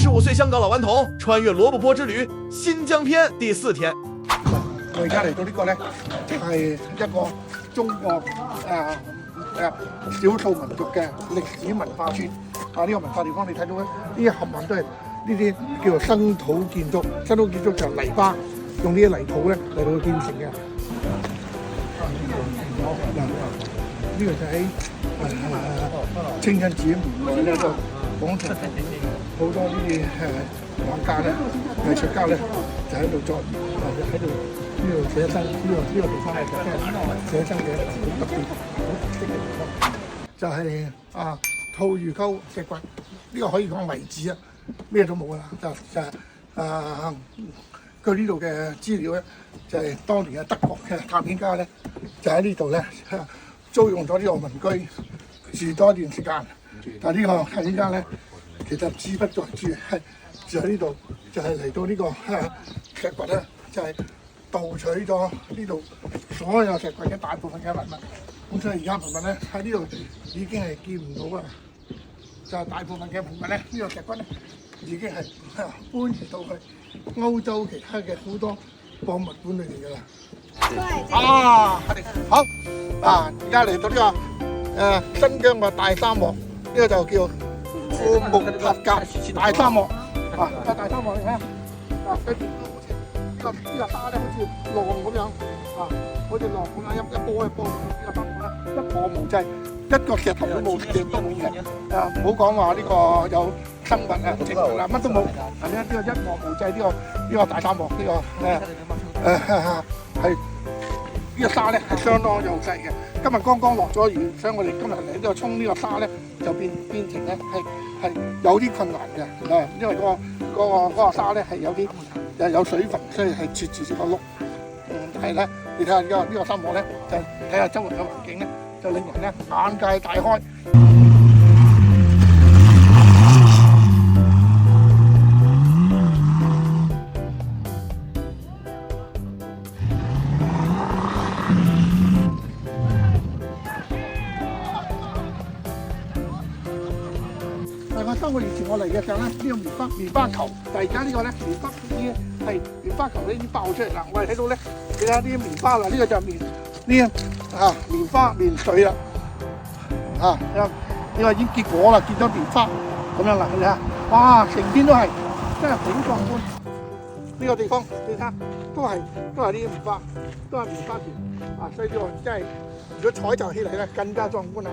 75歲香港老頑童穿越羅布泊之旅新疆篇第4天。我而家嚟到呢個咧，就係一個中國少數民族嘅歷史文化村。呢個文化地方你睇到咧，呢啲冚唪唥都係呢啲叫做生土建築。生土建築就係泥巴，用呢啲泥土咧嚟到建成嘅。呢個就喺清真寺門外咧個廣場，好多呢啲畫家咧、藝術家咧就喺度作業，喺度呢度寫生。呢個地方係寫生嘅好特別、好特色嘅地方，就係吐魚溝石掘。呢個可以講遺址啊，咩都冇噶啦，就係據呢度嘅資料咧，就係當年嘅德國嘅探險家咧，就喺呢度咧租用咗呢個民居住多一段時間。但係呢個探險家咧，其實志不在住，係住喺呢度，就係嚟到呢個石掘咧，就係盜取咗呢度所有石掘嘅大部分嘅文物。咁所以而家文物咧喺呢度已經係見唔到啦。就係大部分嘅文物咧，呢個石窟咧已經係搬移到去歐洲其他嘅好多博物館裏面㗎啦。好而家嚟到呢個新疆嘅大沙漠，呢個就叫庫木塔格大沙漠。大沙漠你睇下，佢呢個沙咧好似浪咁樣，好似浪咁樣一波一波呢個沙漠咧一望無際。一個石頭都冇嘅，唔好講話呢個有生物植物乜都冇。呢個一望無際，呢個大沙漠呢個係呢個沙咧係相當幼細嘅。今日剛剛落咗雨，所以我哋今日嚟呢度沖呢個沙咧就變成咧係有啲困難嘅。因為嗰個沙咧係有水分，所以係切住個碌。但係咧，你睇下呢個沙漠咧，就睇下周圍嘅環境咧。就令人咧眼界大開。大概3個月前我嚟嘅時候咧，呢個棉花球，但係而家呢個咧棉花球咧已經爆出嚟啦。我哋睇到咧，你睇下啲棉花啦，呢個就係棉花棉絮啦，你話已經結果啦，結咗棉花咁樣啦，你睇下，哇，成片都係，真係好壯觀。呢個地方你睇下，都係呢啲棉花，都係棉花田，所以呢個真係，如果採集起嚟咧，更加壯觀啦。